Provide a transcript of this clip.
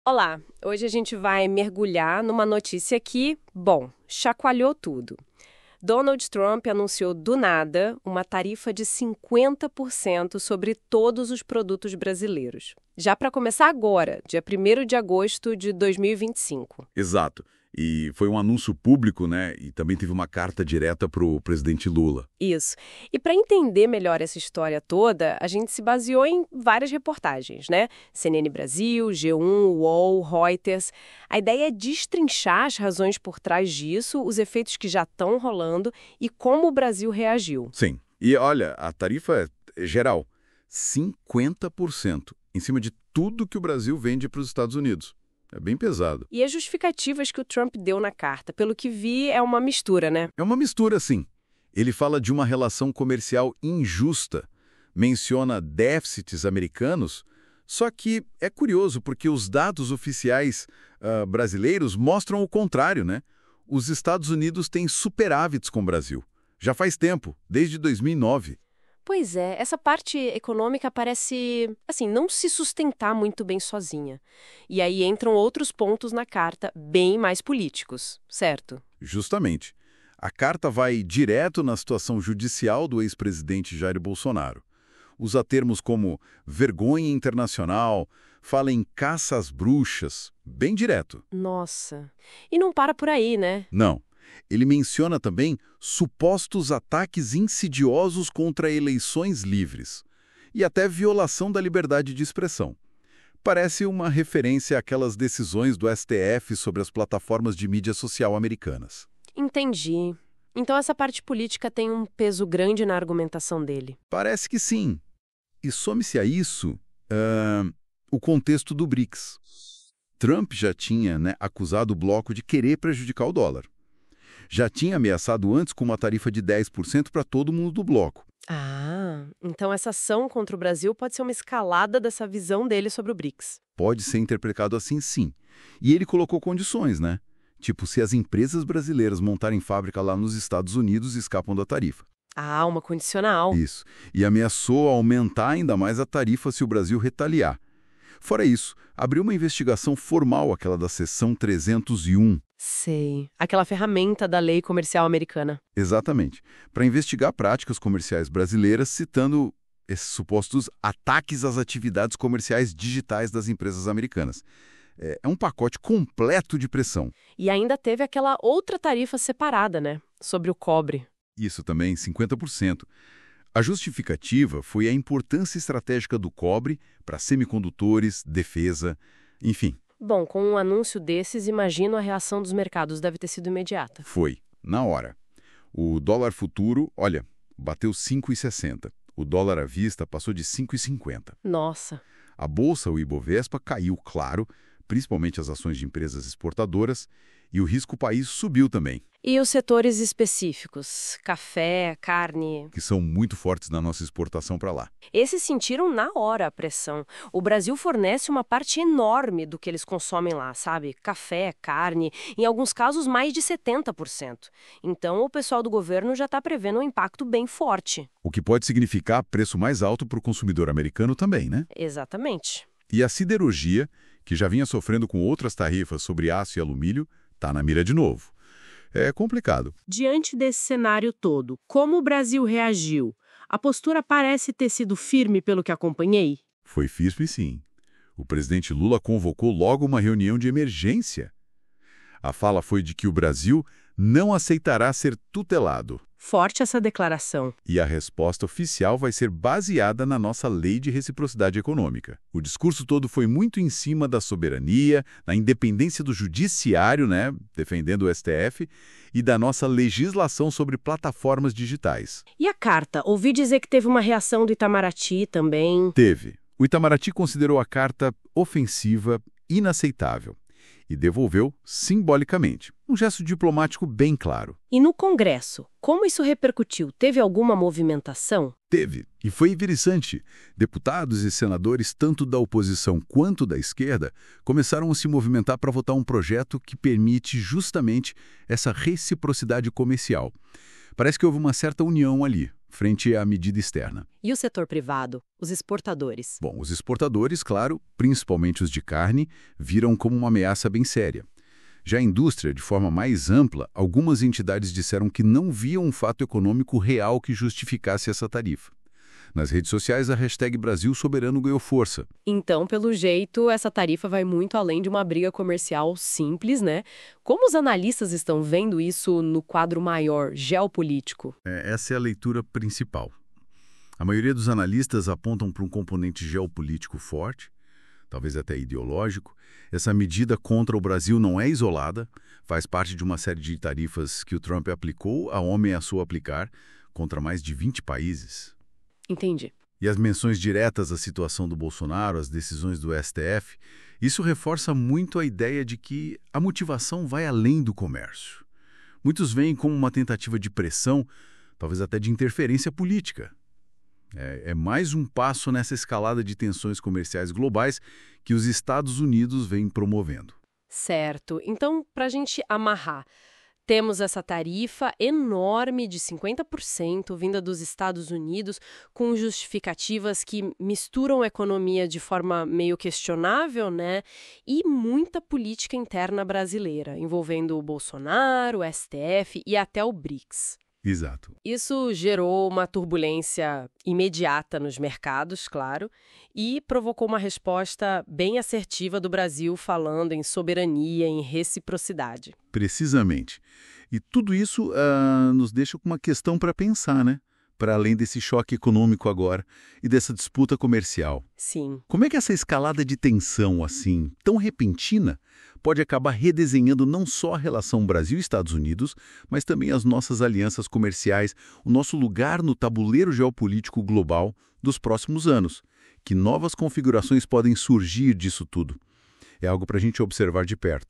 Olá, hoje a gente vai mergulhar numa notícia que, bom, chacoalhou tudo. Donald Trump anunciou do nada uma tarifa de 50% sobre todos os produtos brasileiros. Já para começar agora, dia 1º de agosto de 2025. Exato. E foi um anúncio público, né? E também teve uma carta direta para o presidente Lula. Isso. E para entender melhor essa história toda, a gente se baseou em várias reportagens, né? CNN Brasil, G1, UOL, Reuters. A ideia é destrinchar as razões por trás disso, os efeitos que já estão rolando e como o Brasil reagiu. Sim. E olha, a tarifa é geral, 50% em cima de tudo que o Brasil vende para os Estados Unidos. É bem pesado. E as justificativas que o Trump deu na carta, pelo que vi, é uma mistura, né? É uma mistura, sim. Ele fala de uma relação comercial injusta, menciona déficits americanos, só que é curioso porque os dados oficiais brasileiros mostram o contrário, né? Os Estados Unidos têm superávites com o Brasil. Já faz tempo, desde 2009. Pois é, essa parte econômica parece, assim, não se sustentar muito bem sozinha. E aí entram outros pontos na carta, bem mais políticos, certo? Justamente. A carta vai direto na situação judicial do ex-presidente Jair Bolsonaro. Usa termos como vergonha internacional, fala em caça às bruxas, bem direto. Nossa. E não para por aí, né? Não. Ele menciona também supostos ataques insidiosos contra eleições livres e até violação da liberdade de expressão. Parece uma referência àquelas decisões do STF sobre as plataformas de mídia social americanas. Entendi. Então essa parte política tem um peso grande na argumentação dele. Parece que sim. E some-se a isso o contexto do BRICS. Trump já tinha, acusado o bloco de querer prejudicar o dólar. Já tinha ameaçado antes com uma tarifa de 10% para todo mundo do bloco. Ah, então essa ação contra o Brasil pode ser uma escalada dessa visão dele sobre o BRICS. Pode ser interpretado assim, sim. E ele colocou condições, né? Tipo, se as empresas brasileiras montarem fábrica lá nos Estados Unidos, escapam da tarifa. Ah, uma condicional. Isso. E ameaçou aumentar ainda mais a tarifa se o Brasil retaliar. Fora isso, abriu uma investigação formal, aquela da seção 301. Sei. Aquela ferramenta da lei comercial americana. Exatamente. Para investigar práticas comerciais brasileiras, citando esses supostos ataques às atividades comerciais digitais das empresas americanas. É um pacote completo de pressão. E ainda teve aquela outra tarifa separada, né? Sobre o cobre. Isso também, 50%. A justificativa foi a importância estratégica do cobre para semicondutores, defesa, enfim. Bom, com um anúncio desses, imagino a reação dos mercados deve ter sido imediata. Foi, na hora. O dólar futuro, olha, bateu 5,60. O dólar à vista passou de 5,50. Nossa. A bolsa, o Ibovespa, caiu, claro, principalmente as ações de empresas exportadoras, e o risco país subiu também. E os setores específicos? Café, carne? Que são muito fortes na nossa exportação para lá. Esses sentiram na hora a pressão. O Brasil fornece uma parte enorme do que eles consomem lá, sabe? Café, carne, em alguns casos mais de 70%. Então o pessoal do governo já está prevendo um impacto bem forte. O que pode significar preço mais alto para o consumidor americano também, né? Exatamente. E a siderurgia, que já vinha sofrendo com outras tarifas sobre aço e alumínio, está na mira de novo. É complicado. Diante desse cenário todo, como o Brasil reagiu? A postura parece ter sido firme pelo que acompanhei? Foi firme, sim. O presidente Lula convocou logo uma reunião de emergência. A fala foi de que o Brasil não aceitará ser tutelado. Forte essa declaração. E a resposta oficial vai ser baseada na nossa lei de reciprocidade econômica. O discurso todo foi muito em cima da soberania, da independência do judiciário, defendendo o STF, e da nossa legislação sobre plataformas digitais. E a carta? Ouvi dizer que teve uma reação do Itamaraty também. Teve. O Itamaraty considerou a carta ofensiva, inaceitável, e devolveu simbolicamente. Um gesto diplomático bem claro. E no Congresso, como isso repercutiu? Teve alguma movimentação? Teve, e foi interessante. Deputados e senadores, tanto da oposição quanto da esquerda, começaram a se movimentar para votar um projeto que permite justamente essa reciprocidade comercial. Parece que houve uma certa união ali, frente à medida externa. E o setor privado, os exportadores? Bom, os exportadores, claro, principalmente os de carne, viram como uma ameaça bem séria. Já a indústria, de forma mais ampla, algumas entidades disseram que não viam um fato econômico real que justificasse essa tarifa. Nas redes sociais, a hashtag Brasil Soberano ganhou força. Então, pelo jeito, essa tarifa vai muito além de uma briga comercial simples, né? Como os analistas estão vendo isso no quadro maior, geopolítico? Essa é a leitura principal. A maioria dos analistas apontam para um componente geopolítico forte, talvez até ideológico. Essa medida contra o Brasil não é isolada, faz parte de uma série de tarifas que o Trump aplicou, ameaçou aplicar, contra mais de 20 países. Entendi. E as menções diretas à situação do Bolsonaro, às decisões do STF, isso reforça muito a ideia de que a motivação vai além do comércio. Muitos veem como uma tentativa de pressão, talvez até de interferência política. É mais um passo nessa escalada de tensões comerciais globais que os Estados Unidos vêm promovendo. Certo. Então, para a gente amarrar, temos essa tarifa enorme de 50% vinda dos Estados Unidos, com justificativas que misturam a economia de forma meio questionável, né? E muita política interna brasileira, envolvendo o Bolsonaro, o STF e até o BRICS. Exato. Isso gerou uma turbulência imediata nos mercados, claro, e provocou uma resposta bem assertiva do Brasil falando em soberania, em reciprocidade. Precisamente. E tudo isso nos deixa com uma questão para pensar, né? Para além desse choque econômico agora e dessa disputa comercial. Sim. Como é que essa escalada de tensão, assim, tão repentina, pode acabar redesenhando não só a relação Brasil-Estados Unidos, mas também as nossas alianças comerciais, o nosso lugar no tabuleiro geopolítico global dos próximos anos? Que novas configurações podem surgir disso tudo? É algo para a gente observar de perto.